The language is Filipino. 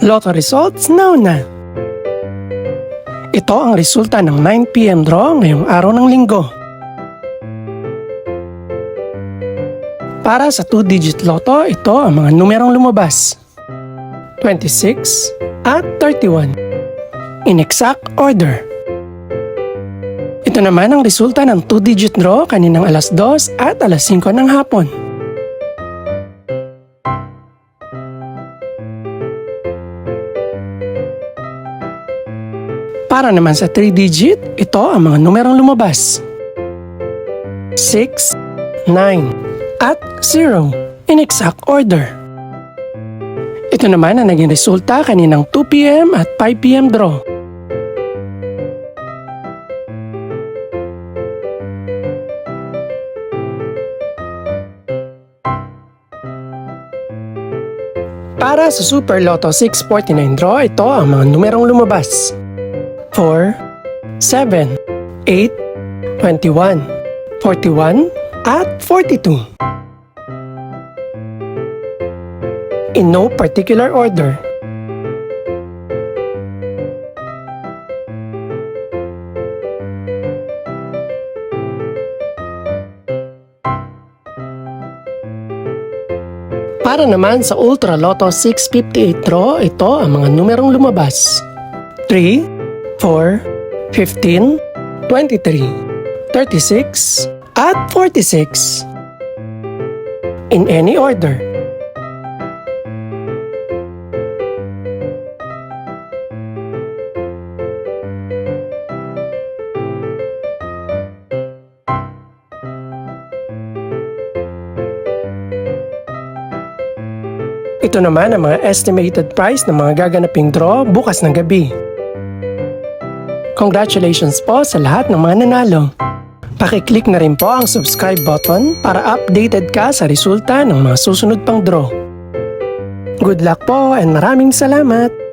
Lotto results now na. Ito ang resulta ng 9 PM draw ngayong araw ng linggo. Para sa 2-digit lotto, ito ang mga numerong lumabas: 26 at 31. In exact order. Ito naman ang resulta ng 2-digit draw kaninang alas 2 at alas 5 ng hapon. Para naman sa 3-digit, ito ang mga numerong lumabas: 6, 9, at 0 in exact order. Ito naman ang naging resulta kaninang 2 PM at 5 PM draw. Para sa Super Lotto 649 draw, ito ang mga numerong lumabas: 4, 7, 8, 21, 41, at 42. In no particular order. Para naman sa Ultra Lotto 658 draw, ito ang mga numerong lumabas: 3, 4, 15, 23, 36, at 46. In any order. Ito naman ang mga estimated price ng mga gaganaping draw bukas ng gabi. Congratulations po sa lahat ng mga nanalo. Pakiclick na rin po ang subscribe button para updated ka sa resulta ng mga susunod pang draw. Good luck po and maraming salamat!